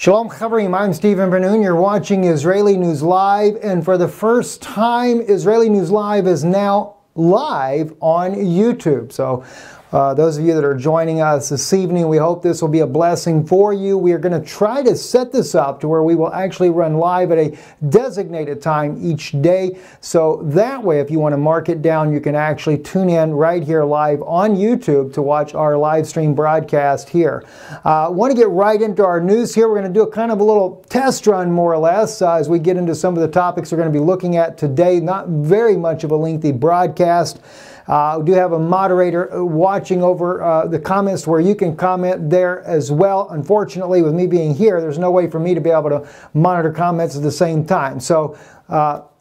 Shalom Chavrim, I'm Stephen Ben-Nun. You're watching Israeli News Live, and for the first time, Israeli News Live is now live on YouTube. So those of you that are joining us this evening, we hope this will be a blessing for you. We are going to try to set this up to where we will actually run live at a designated time each day. So that way, if you want to mark it down, you can actually tune in right here live on YouTube to watch our live stream broadcast here. I want to get right into our news here. We're going to do a kind of a little test run, more or less, as we get into some of the topics we're going to be looking at today. Not very much of a lengthy broadcast. We do have a moderator watching over the comments where you can comment there as well. Unfortunately, with me being here, there's no way for me to be able to monitor comments at the same time. So,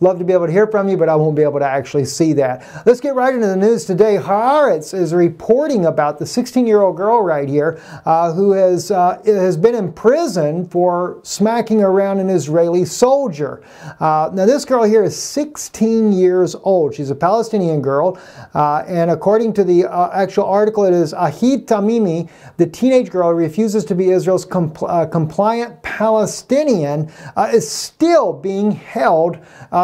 love to be able to hear from you, but I won't be able to actually see that. Let's get right into the news today. Haaretz is reporting about the 16-year-old girl right here who has been in prison for smacking around an Israeli soldier. Now, this girl here is 16 years old. She's a Palestinian girl, and according to the actual article, it is Ahed Tamimi, the teenage girl who refuses to be Israel's compliant Palestinian, is still being held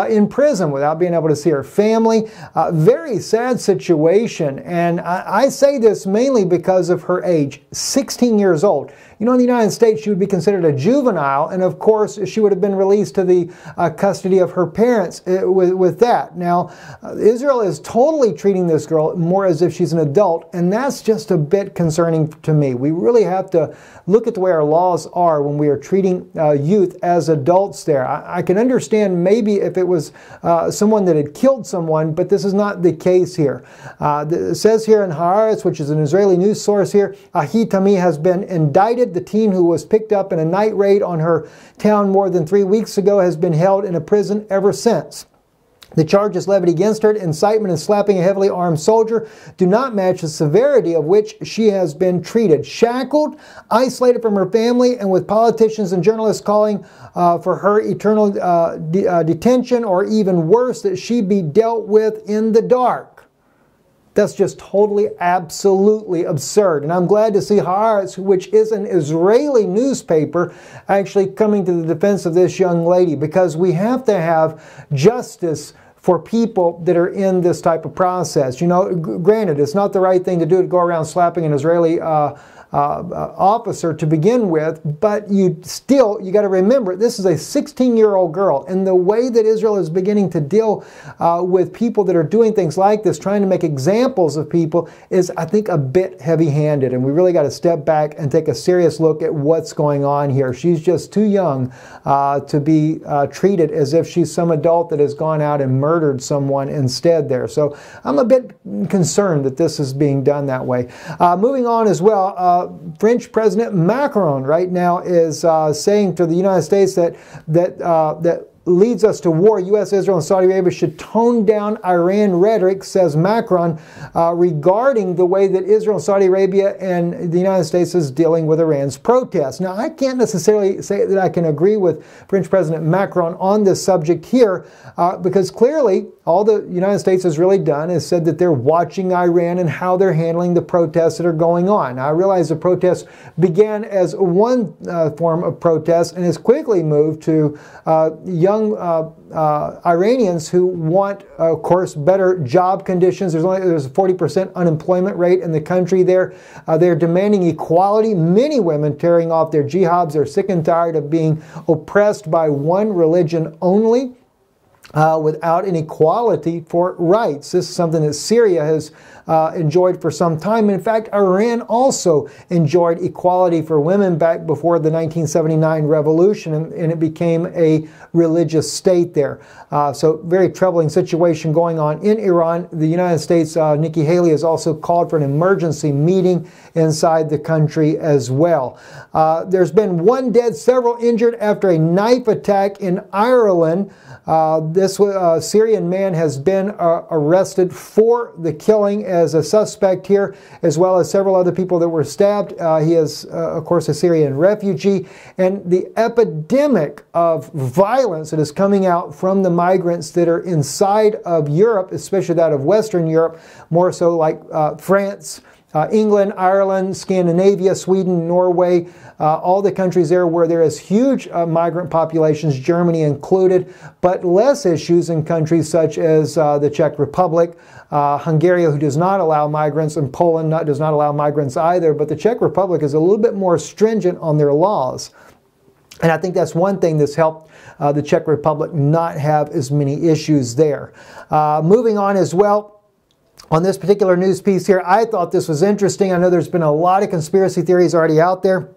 in prison without being able to see her family. Very sad situation, and I say this mainly because of her age, 16 years old. You know, in the United States, she would be considered a juvenile, and of course, she would have been released to the custody of her parents with that. Now, Israel is totally treating this girl more as if she's an adult, and that's just a bit concerning to me. We really have to look at the way our laws are when we are treating youth as adults there. I can understand maybe if it was someone that had killed someone, but this is not the case here. It says here in Haaretz, which is an Israeli news source here, Ahed Tamimi has been indicted. The teen who was picked up in a night raid on her town more than 3 weeks ago has been held in a prison ever since. The charges levied against her, incitement and slapping a heavily armed soldier, do not match the severity of which she has been treated. Shackled, isolated from her family, and with politicians and journalists calling for her eternal detention, or even worse, that she be dealt with in the dark. That's just totally, absolutely absurd. And I'm glad to see Haaretz, which is an Israeli newspaper, actually coming to the defense of this young lady, because we have to have justice for people that are in this type of process. You know, granted, it's not the right thing to do to go around slapping an Israeli officer to begin with, but you got to remember, this is a 16-year-old girl, and the way that Israel is beginning to deal with people that are doing things like this, trying to make examples of people, is, I think, a bit heavy-handed, and we really got to step back and take a serious look at what's going on here. She's just too young to be treated as if she's some adult that has gone out and murdered someone instead there. So I'm a bit concerned that this is being done that way. Moving on as well, French President Macron right now is saying to the United States that leads us to war. U.S., Israel, and Saudi Arabia should tone down Iran rhetoric, says Macron, regarding the way that Israel, Saudi Arabia, and the United States is dealing with Iran's protests. Now, I can't necessarily say that I can agree with French President Macron on this subject here, because clearly all the United States has really done is said that they're watching Iran and how they're handling the protests that are going on. Now, I realize the protests began as one form of protest and has quickly moved to young Iranians who want, of course, better job conditions. There's a 40% unemployment rate in the country there. They're demanding equality. Many women tearing off their jihadis. They're sick and tired of being oppressed by one religion only, without an equality for rights. This is something that Syria has enjoyed for some time. In fact, Iran also enjoyed equality for women back before the 1979 revolution, and it became a religious state there. So very troubling situation going on in Iran. The United States, Nikki Haley, has also called for an emergency meeting inside the country as well. There's been one dead, several injured after a knife attack in Ireland. This Syrian man has been arrested for the killing as a suspect here, as well as several other people that were stabbed. He is, of course, a Syrian refugee. And the epidemic of violence that is coming out from the migrants that are inside of Europe, especially that of Western Europe, more so like France, England, Ireland, Scandinavia, Sweden, Norway, all the countries there where there is huge migrant populations, Germany included, but less issues in countries such as the Czech Republic, Hungary, who does not allow migrants, and Poland does not allow migrants either, but the Czech Republic is a little bit more stringent on their laws. And I think that's one thing that's helped the Czech Republic not have as many issues there. Moving on as well, on this particular news piece here, I thought this was interesting. I know there's been a lot of conspiracy theories already out there.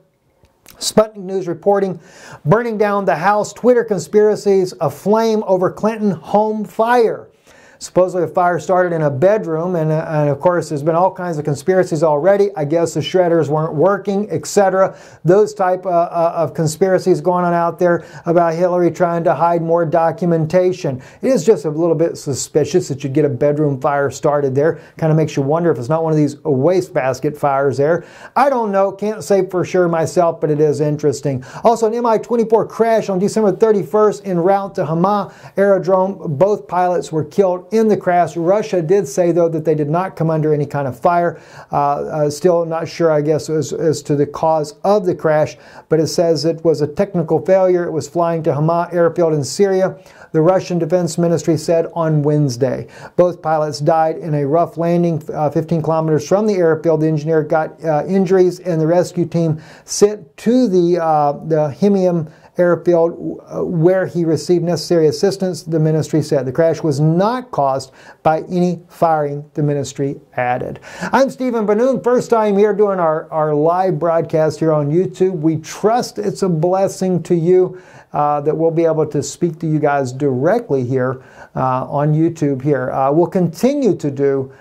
Sputnik News reporting, burning down the house, Twitter conspiracies, aflame over Clinton home fire. Supposedly a fire started in a bedroom, and of course there's been all kinds of conspiracies already. I guess the shredders weren't working, etc. Those type of conspiracies going on out there about Hillary trying to hide more documentation. It is just a little bit suspicious that you get a bedroom fire started there. Kind of makes you wonder if it's not one of these wastebasket fires there. I don't know, can't say for sure myself, but it is interesting. Also, an Mi-24 crash on December 31st en route to Hama aerodrome. Both pilots were killed in the crash. Russia did say, though, that they did not come under any kind of fire. Still not sure, I guess, as to the cause of the crash, but it says it was a technical failure. It was flying to Hama airfield in Syria, the Russian Defense Ministry said on Wednesday. Both pilots died in a rough landing 15 kilometers from the airfield. The engineer got injuries, and the rescue team sent to the Himium airfield where he received necessary assistance, the ministry said. The crash was not caused by any firing, the ministry added. I'm Stephen Benoon, first time here doing our live broadcast here on YouTube. We trust it's a blessing to you that we'll be able to speak to you guys directly here on YouTube here. We'll continue to do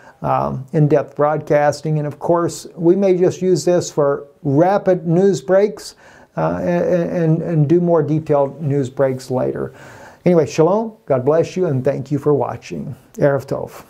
in-depth broadcasting, and of course we may just use this for rapid news breaks and do more detailed news breaks later. Anyway, shalom, God bless you, and thank you for watching. Erev Tov.